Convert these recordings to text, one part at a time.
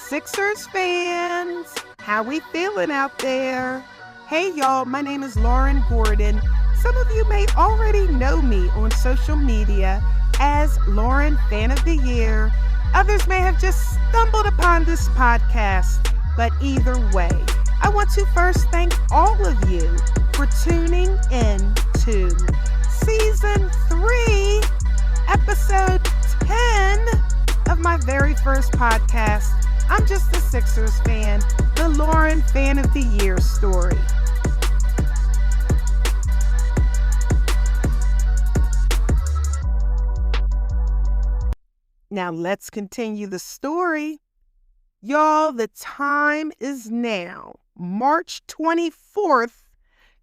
Sixers fans, how we feeling out there? Hey y'all, my name is Lauren Gordon. Some of you may already know me on social media as Lauren Fan of the Year. Others may have just stumbled upon this podcast, but either way, I want to first thank all of you for tuning in to Season 3, Episode 10 of my very first podcast. I'm just a Sixers fan, the Lauren Fan of the Year story. Now let's continue the story. Y'all, the time is now March 24th,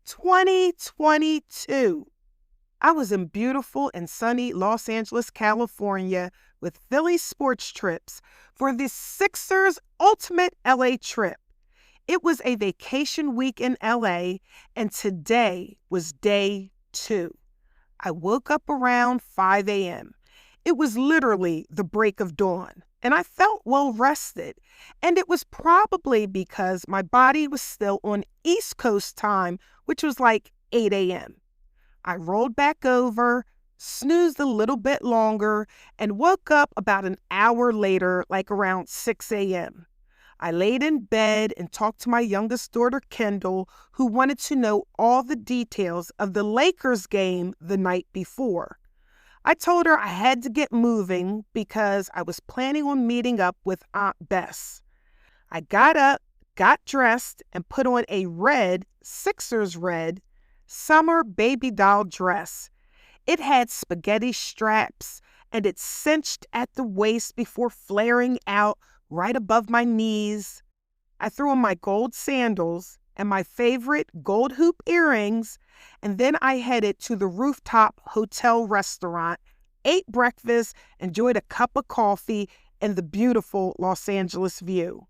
2022. I was in beautiful and sunny Los Angeles, California with Philly Sports Trips for the Sixers Ultimate LA trip. It was a vacation week in LA, and today was day 2. I woke up around 5 a.m. It was literally the break of dawn, and I felt well rested. And it was probably because my body was still on East Coast time, which was like 8 a.m. I rolled back over, snoozed a little bit longer, and woke up about an hour later, like around 6 a.m. I laid in bed and talked to my youngest daughter, Kendall, who wanted to know all the details of the Lakers game the night before. I told her I had to get moving because I was planning on meeting up with Aunt Bess. I got up, got dressed, and put on a red, Sixers red, summer baby doll dress. It had spaghetti straps, and it cinched at the waist before flaring out right above my knees. I threw on my gold sandals and my favorite gold hoop earrings, and then I headed to the rooftop hotel restaurant, ate breakfast, enjoyed a cup of coffee, and the beautiful Los Angeles view.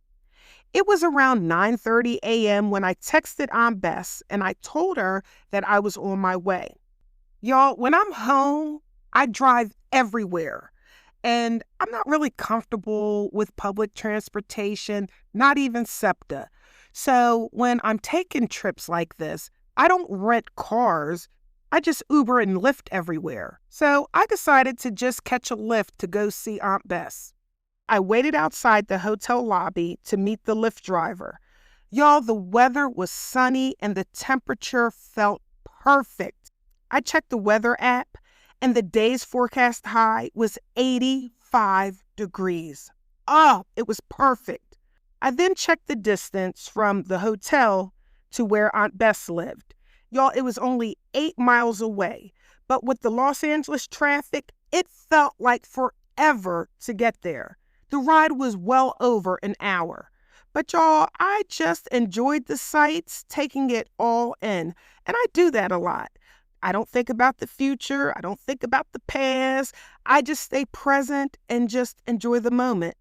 It was around 9:30 a.m. when I texted Aunt Bess, and I told her that I was on my way. Y'all, when I'm home, I drive everywhere, and I'm not really comfortable with public transportation, not even SEPTA. So when I'm taking trips like this, I don't rent cars. I just Uber and Lyft everywhere. So I decided to just catch a Lyft to go see Aunt Bess. I waited outside the hotel lobby to meet the Lyft driver. Y'all, the weather was sunny and the temperature felt perfect. I checked the weather app, and the day's forecast high was 85 degrees. Oh, it was perfect. I then checked the distance from the hotel to where Aunt Bess lived. Y'all, it was only 8 miles away, but with the Los Angeles traffic, it felt like forever to get there. The ride was well over an hour. But y'all, I just enjoyed the sights, taking it all in, and I do that a lot. I don't think about the future. I don't think about the past. I just stay present and just enjoy the moment.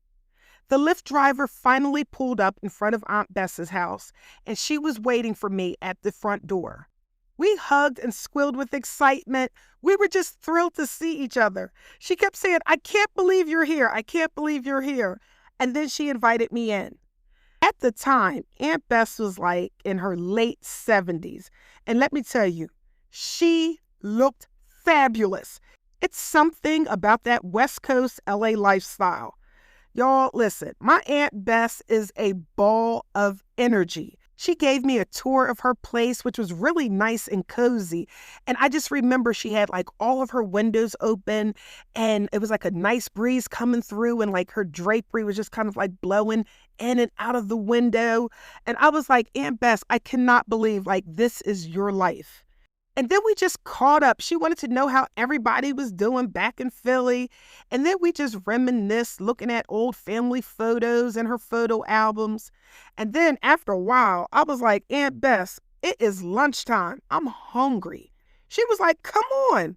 The Lyft driver finally pulled up in front of Aunt Bess's house, and she was waiting for me at the front door. We hugged and squealed with excitement. We were just thrilled to see each other. She kept saying, "I can't believe you're here. I can't believe you're here." And then she invited me in. At the time, Aunt Bess was like in her late 70s. And let me tell you, she looked fabulous. It's something about that West Coast LA lifestyle. Y'all, listen, my Aunt Bess is a ball of energy. She gave me a tour of her place, which was really nice and cozy. And I just remember she had like all of her windows open, and it was like a nice breeze coming through, and like her drapery was just kind of like blowing in and out of the window. And I was like, Aunt Bess, I cannot believe like this is your life. And then we just caught up. She wanted to know how everybody was doing back in Philly. And then we just reminisced, looking at old family photos and her photo albums. And then after a while, I was like, Aunt Bess, it is lunchtime. I'm hungry. She was like, come on.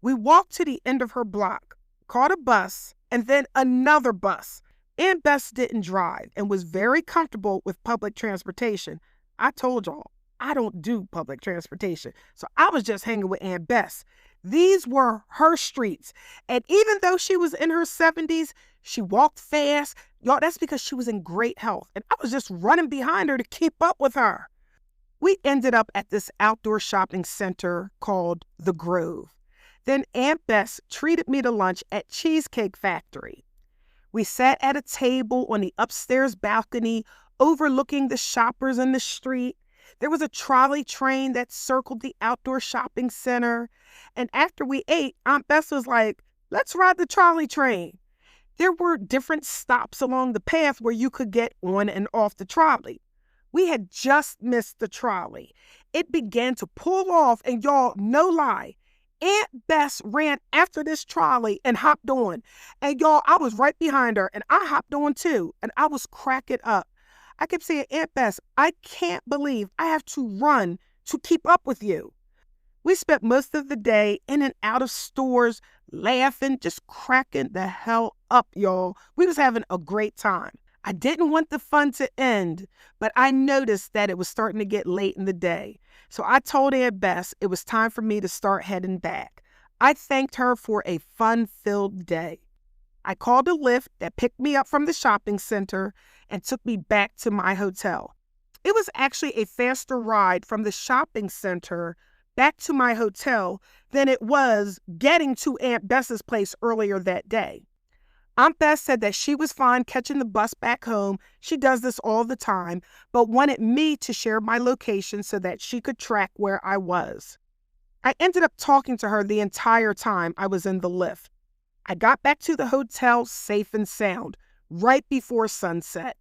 We walked to the end of her block, caught a bus, and then another bus. Aunt Bess didn't drive and was very comfortable with public transportation. I told y'all, I don't do public transportation. So I was just hanging with Aunt Bess. These were her streets. And even though she was in her 70s, She walked fast. Y'all, that's because she was in great health. And I was just running behind her to keep up with her. We ended up at this outdoor shopping center called The Grove. Then Aunt Bess treated me to lunch at Cheesecake Factory. We sat at a table on the upstairs balcony overlooking the shoppers in the street. There was a trolley train that circled the outdoor shopping center. And after we ate, Aunt Bess was like, let's ride the trolley train. There were different stops along the path where you could get on and off the trolley. We had just missed the trolley. It began to pull off, and y'all, no lie, Aunt Bess ran after this trolley and hopped on. And y'all, I was right behind her, and I hopped on too, and I was cracking up. I kept saying, Aunt Bess, I can't believe I have to run to keep up with you. We spent most of the day in and out of stores, laughing, just cracking the hell up, y'all. We was having a great time. I didn't want the fun to end, but I noticed that it was starting to get late in the day. So I told Aunt Bess it was time for me to start heading back. I thanked her for a fun-filled day. I called a Lyft that picked me up from the shopping center and took me back to my hotel. It was actually a faster ride from the shopping center back to my hotel than it was getting to Aunt Bess's place earlier that day. Aunt Bess said that she was fine catching the bus back home. She does this all the time, but wanted me to share my location so that she could track where I was. I ended up talking to her the entire time I was in the Lyft. I got back to the hotel safe and sound, right before sunset.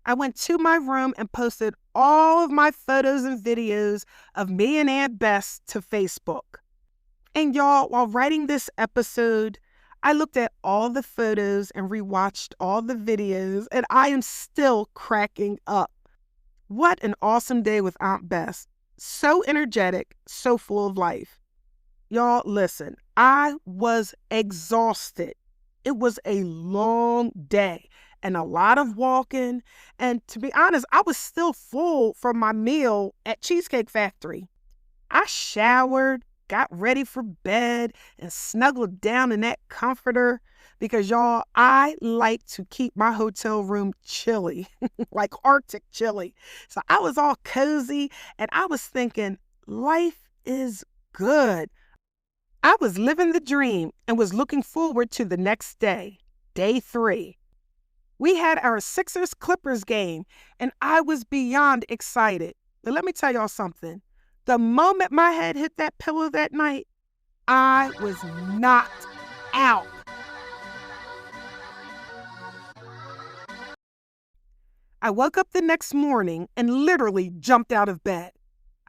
I went to my room and posted all of my photos and videos of me and Aunt Bess to Facebook. And y'all, while writing this episode, I looked at all the photos and rewatched all the videos, and I am still cracking up. What an awesome day with Aunt Bess. So energetic, so full of life. Y'all, listen, I was exhausted. It was a long day and a lot of walking. And to be honest, I was still full from my meal at Cheesecake Factory. I showered, got ready for bed, and snuggled down in that comforter because, y'all, I like to keep my hotel room chilly, like Arctic chilly. So I was all cozy, and I was thinking, life is good. I was living the dream and was looking forward to the next day, day 3. We had our Sixers-Clippers game, and I was beyond excited. But let me tell y'all something. The moment my head hit that pillow that night, I was knocked out. I woke up the next morning and literally jumped out of bed.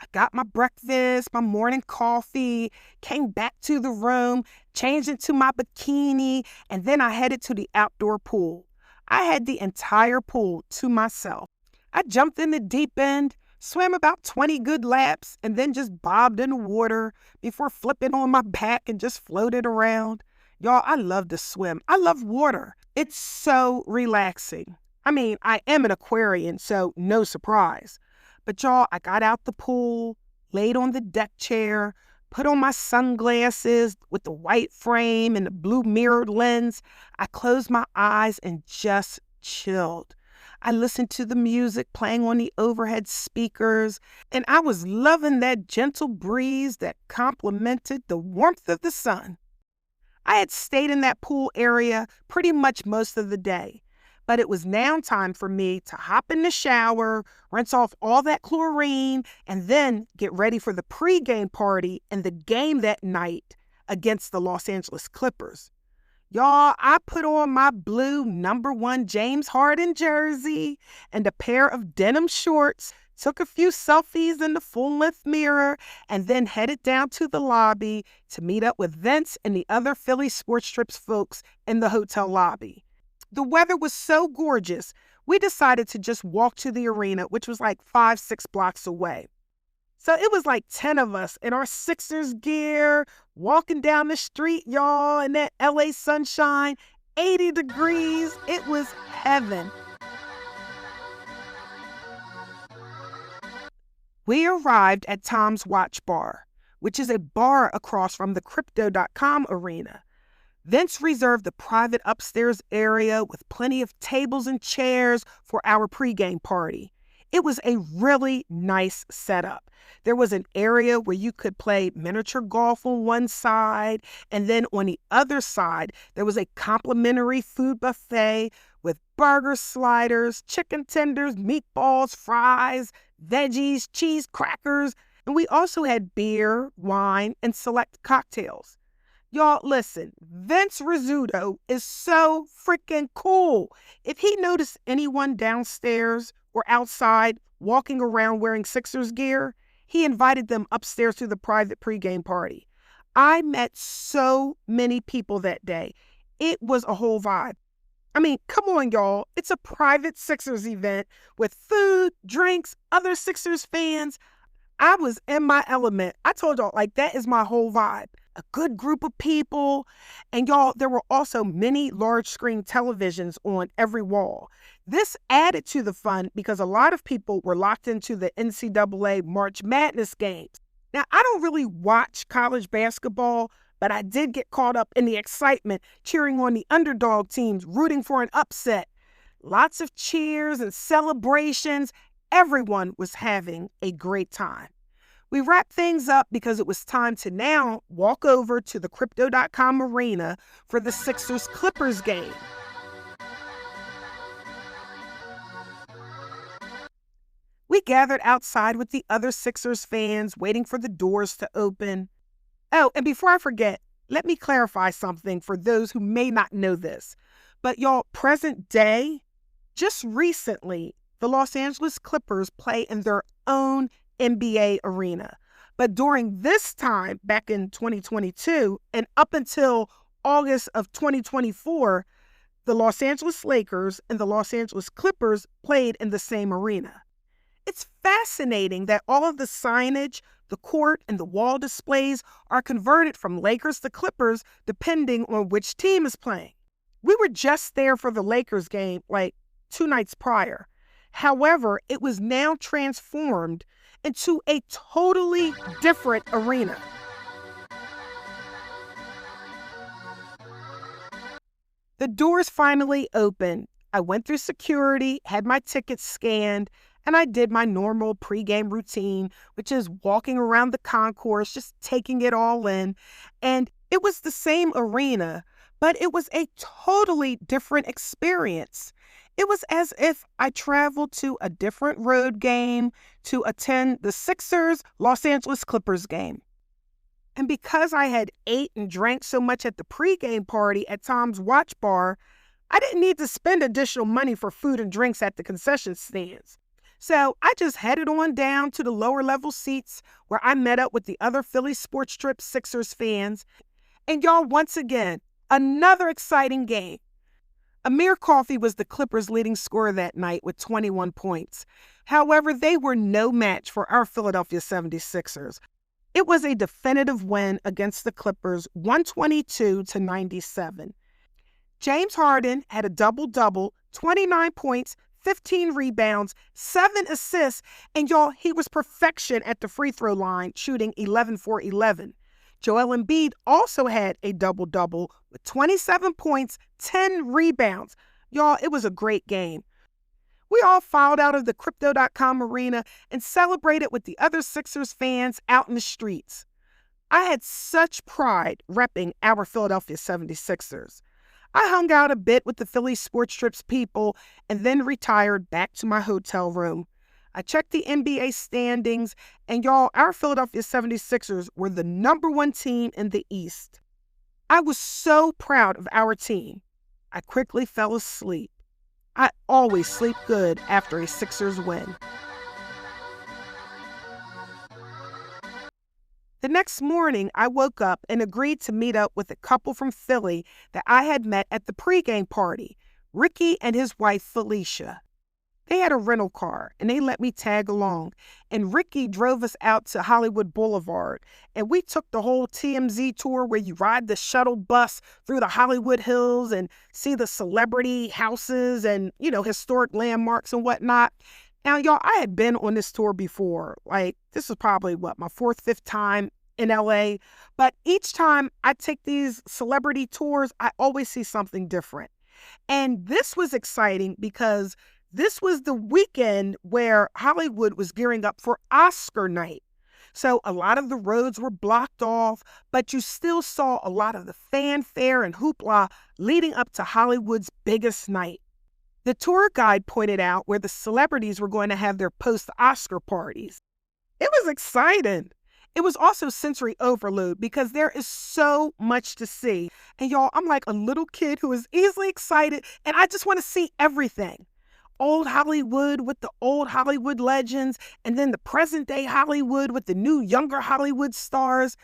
I got my breakfast, my morning coffee, came back to the room, changed into my bikini, and then I headed to the outdoor pool. I had the entire pool to myself. I jumped in the deep end, swam about 20 good laps, and then just bobbed in the water before flipping on my back and just floated around. Y'all, I love to swim. I love water. It's so relaxing. I mean, I am an Aquarian, so no surprise. But y'all, I got out the pool, laid on the deck chair, put on my sunglasses with the white frame and the blue mirrored lens. I closed my eyes and just chilled. I listened to the music playing on the overhead speakers, and I was loving that gentle breeze that complemented the warmth of the sun. I had stayed in that pool area pretty much most of the day, but it was now time for me to hop in the shower, rinse off all that chlorine, and then get ready for the pregame party and the game that night against the Los Angeles Clippers. Y'all, I put on my blue #1 James Harden jersey and a pair of denim shorts, took a few selfies in the full-length mirror, and then headed down to the lobby to meet up with Vince and the other Philly Sports Trips folks in the hotel lobby. The weather was so gorgeous, we decided to just walk to the arena, which was like 5-6 blocks away. So it was like 10 of us in our Sixers gear, walking down the street, y'all, in that LA sunshine, 80 degrees. It was heaven. We arrived at Tom's Watch Bar, which is a bar across from the Crypto.com arena. Vince reserved the private upstairs area with plenty of tables and chairs for our pregame party. It was a really nice setup. There was an area where you could play miniature golf on one side, and then on the other side, there was a complimentary food buffet with burger sliders, chicken tenders, meatballs, fries, veggies, cheese crackers, and we also had beer, wine, and select cocktails. Y'all, listen, Vince Rizzuto is so freaking cool. If he noticed anyone downstairs or outside walking around wearing Sixers gear, he invited them upstairs to the private pregame party. I met so many people that day. It was a whole vibe. I mean, come on, y'all. It's a private Sixers event with food, drinks, other Sixers fans. I was in my element. I told y'all, like, that is my whole vibe. A good group of people. And y'all, there were also many large screen televisions on every wall. This added to the fun because a lot of people were locked into the NCAA March Madness games. Now, I don't really watch college basketball, but I did get caught up in the excitement, cheering on the underdog teams, rooting for an upset. Lots of cheers and celebrations. Everyone was having a great time. We wrapped things up because it was time to now walk over to the Crypto.com arena for the Sixers-Clippers game. We gathered outside with the other Sixers fans, waiting for the doors to open. Oh, and before I forget, let me clarify something for those who may not know this. But y'all, present day, just recently, the Los Angeles Clippers play in their own NBA arena. But during this time, back in 2022, and up until August of 2024, the Los Angeles Lakers and the Los Angeles Clippers played in the same arena. It's fascinating that all of the signage, the court, and the wall displays are converted from Lakers to Clippers depending on which team is playing. We were just there for the Lakers game like 2 nights prior. However, it was now transformed into a totally different arena. The doors finally opened. I went through security, had my tickets scanned, and I did my normal pregame routine, which is walking around the concourse, just taking it all in. And it was the same arena, but it was a totally different experience. It was as if I traveled to a different road game to attend the Sixers Los Angeles Clippers game. And because I had ate and drank so much at the pregame party at Tom's Watch Bar, I didn't need to spend additional money for food and drinks at the concession stands. So I just headed on down to the lower level seats where I met up with the other Philly Sports Trip Sixers fans. And y'all, once again, another exciting game. Amir Coffey was the Clippers' leading scorer that night with 21 points. However, they were no match for our Philadelphia 76ers. It was a definitive win against the Clippers, 122-97. James Harden had a double-double, 29 points, 15 rebounds, 7 assists, and y'all, he was perfection at the free throw line, shooting 11 for 11. Joel Embiid also had a double-double with 27 points, 10 rebounds. Y'all, it was a great game. We all filed out of the Crypto.com arena and celebrated with the other Sixers fans out in the streets. I had such pride repping our Philadelphia 76ers. I hung out a bit with the Philly Sports Trips people and then retired back to my hotel room. I checked the NBA standings, and y'all, our Philadelphia 76ers were the #1 team in the East. I was so proud of our team. I quickly fell asleep. I always sleep good after a Sixers win. The next morning, I woke up and agreed to meet up with a couple from Philly that I had met at the pregame party, Ricky and his wife, Felicia. They had a rental car, and they let me tag along. And Ricky drove us out to Hollywood Boulevard, and we took the whole TMZ tour where you ride the shuttle bus through the Hollywood Hills and see the celebrity houses and, historic landmarks and whatnot. Now, y'all, I had been on this tour before. Like, this was probably, my 4th, 5th time in LA, but each time I take these celebrity tours, I always see something different. And this was exciting because this was the weekend where Hollywood was gearing up for Oscar night. So a lot of the roads were blocked off, but you still saw a lot of the fanfare and hoopla leading up to Hollywood's biggest night. The tour guide pointed out where the celebrities were going to have their post-Oscar parties. It was exciting. It was also sensory overload because there is so much to see. And y'all, I'm like a little kid who is easily excited and I just want to see everything. Old Hollywood with the old Hollywood legends, and then the present day Hollywood with the new younger Hollywood stars.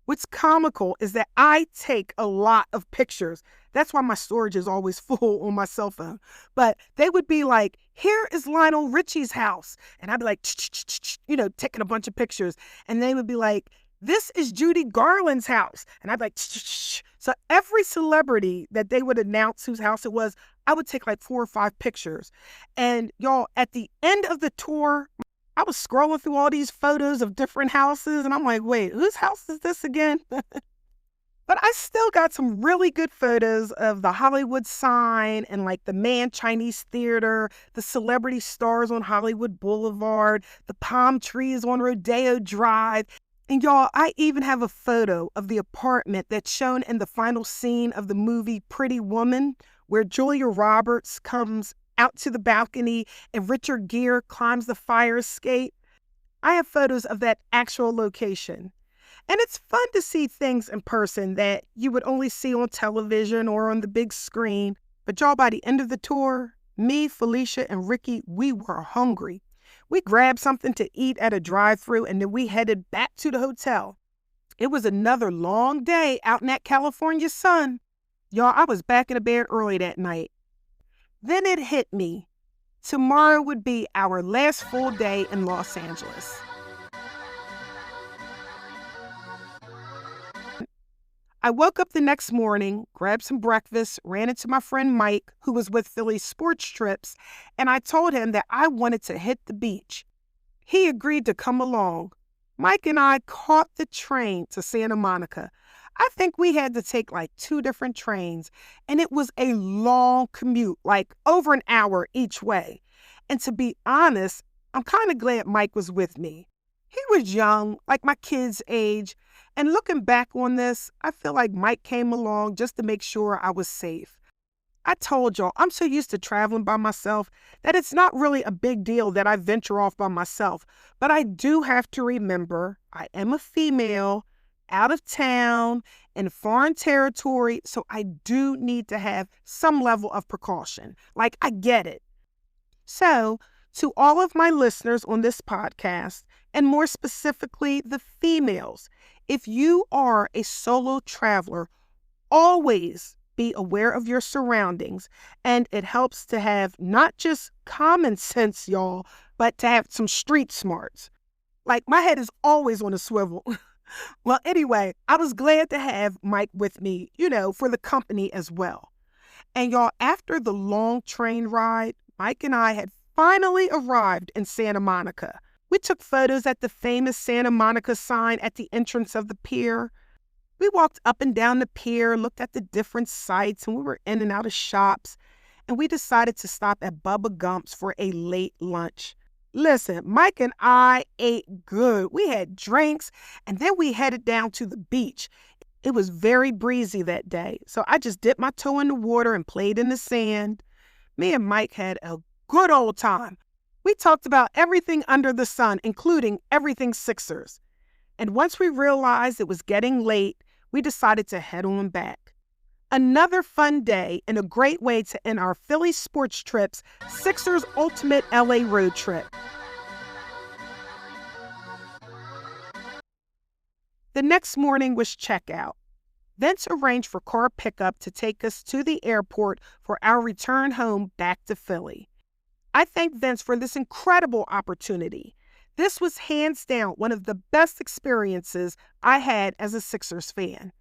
What's comical is that I take a lot of pictures. That's why my storage is always full on my cell phone. But they would be like, here is Lionel Richie's house. And I'd be like, taking a bunch of pictures. And they would be like, this is Judy Garland's house. And I'd be like, so every celebrity that they would announce whose house it was, I would take like 4 or 5 pictures. And y'all, at the end of the tour, I was scrolling through all these photos of different houses, and I'm like, wait, whose house is this again? But I still got some really good photos of the Hollywood sign and like the Mann Chinese Theater, the celebrity stars on Hollywood Boulevard, the palm trees on Rodeo Drive. And y'all, I even have a photo of the apartment that's shown in the final scene of the movie Pretty Woman, where Julia Roberts comes out to the balcony and Richard Gere climbs the fire escape. I have photos of that actual location. And it's fun to see things in person that you would only see on television or on the big screen. But y'all, by the end of the tour, me, Felicia, and Ricky, we were hungry. We grabbed something to eat at a drive-thru and then we headed back to the hotel. It was another long day out in that California sun. Y'all, I was back in the bed early that night. Then it hit me. Tomorrow would be our last full day in Los Angeles. I woke up the next morning, grabbed some breakfast, ran into my friend Mike, who was with Philly Sports Trips, and I told him that I wanted to hit the beach. He agreed to come along. Mike and I caught the train to Santa Monica. I think we had to take like 2 different trains, and it was a long commute, like over an hour each way. And to be honest, I'm kind of glad Mike was with me. He was young, like my kid's age, and looking back on this, I feel like Mike came along just to make sure I was safe. I told y'all, I'm so used to traveling by myself that it's not really a big deal that I venture off by myself, but I do have to remember I am a female, out of town, in foreign territory, so I do need to have some level of precaution. Like, I get it. So, to all of my listeners on this podcast, and more specifically the females, if you are a solo traveler, always be aware of your surroundings, and it helps to have not just common sense, y'all, but to have some street smarts. Like, my head is always on a swivel. Well, anyway, I was glad to have Mike with me, for the company as well. And y'all, after the long train ride, Mike and I had finally arrived in Santa Monica. We took photos at the famous Santa Monica sign at the entrance of the pier. We walked up and down the pier, looked at the different sites, and we were in and out of shops. And we decided to stop at Bubba Gump's for a late lunch. Listen, Mike and I ate good. We had drinks, and then we headed down to the beach. It was very breezy that day, so I just dipped my toe in the water and played in the sand. Me and Mike had a good old time. We talked about everything under the sun, including everything Sixers. And once we realized it was getting late, we decided to head on back. Another fun day and a great way to end our Philly Sports Trips Sixers Ultimate LA Road Trip. The next morning was checkout. Vince arranged for car pickup to take us to the airport for our return home back to Philly. I thank Vince for this incredible opportunity. This was hands down one of the best experiences I had as a Sixers fan.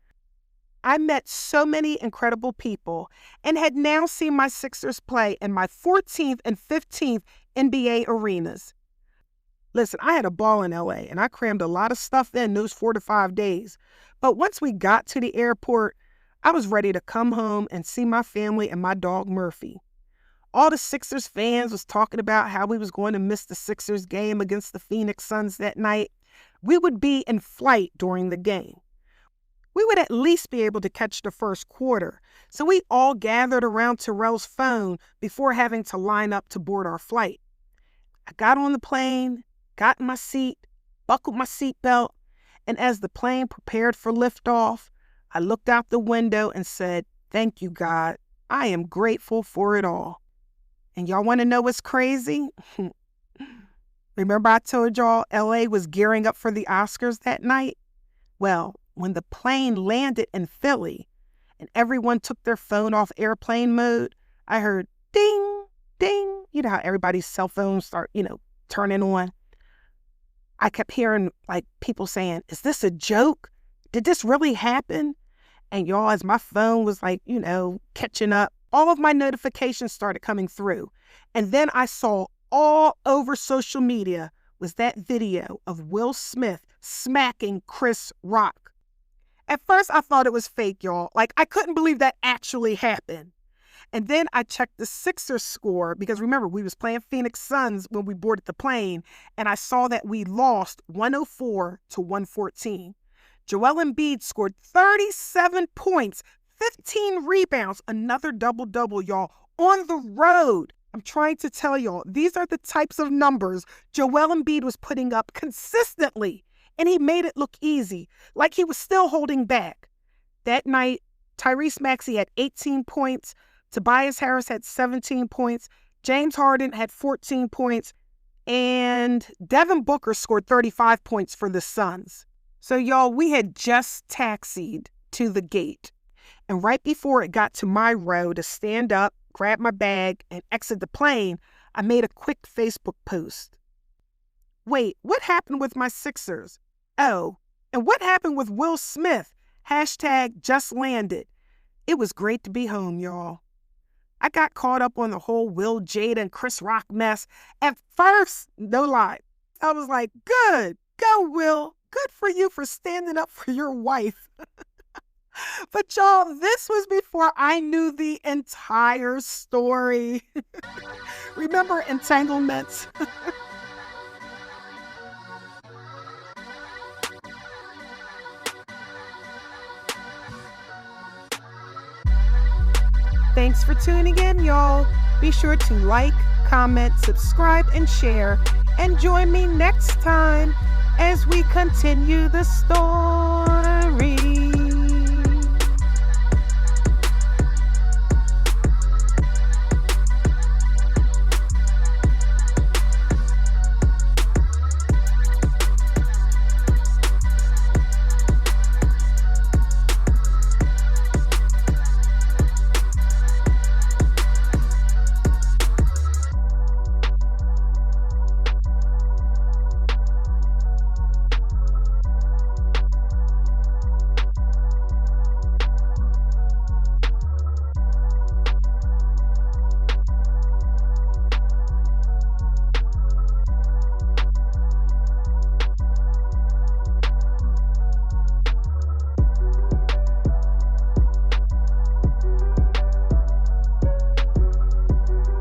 I met so many incredible people and had now seen my Sixers play in my 14th and 15th NBA arenas. Listen, I had a ball in LA and I crammed a lot of stuff in those 4 to 5 days. But once we got to the airport, I was ready to come home and see my family and my dog Murphy. All the Sixers fans was talking about how we was going to miss the Sixers game against the Phoenix Suns that night. We would be in flight during the game. We would at least be able to catch the first quarter. So we all gathered around Terrell's phone before having to line up to board our flight. I got on the plane, got in my seat, buckled my seatbelt, and as the plane prepared for liftoff, I looked out the window and said, "Thank you, God. I am grateful for it all." And y'all want to know what's crazy? Remember I told y'all LA was gearing up for the Oscars that night? Well, when the plane landed in Philly and everyone took their phone off airplane mode, I heard ding, ding. You know how everybody's cell phones start, turning on? I kept hearing people saying, "Is this a joke? Did this really happen?" And y'all, as my phone was catching up, all of my notifications started coming through. And then I saw all over social media was that video of Will Smith smacking Chris Rock. At first, I thought it was fake, y'all. I couldn't believe that actually happened. And then I checked the Sixers score because remember, we was playing Phoenix Suns when we boarded the plane, and I saw that we lost 104 to 114. Joel Embiid scored 37 points, 15 rebounds, another double-double, y'all, on the road. I'm trying to tell y'all, these are the types of numbers Joel Embiid was putting up consistently, and he made it look easy, like he was still holding back. That night, Tyrese Maxey had 18 points, Tobias Harris had 17 points, James Harden had 14 points, and Devin Booker scored 35 points for the Suns. So y'all, we had just taxied to the gate. And right before it got to my row to stand up, grab my bag, and exit the plane, I made a quick Facebook post. Wait, what happened with my Sixers? Oh, and what happened with Will Smith? #JustLanded. It was great to be home, y'all. I got caught up on the whole Will, Jada, and Chris Rock mess. At first, no lie, I was like, good, go Will. Good for you for standing up for your wife. But y'all, this was before I knew the entire story. Remember entanglements? Thanks for tuning in, y'all. Be sure to like, comment, subscribe, and share. And join me next time as we continue the story.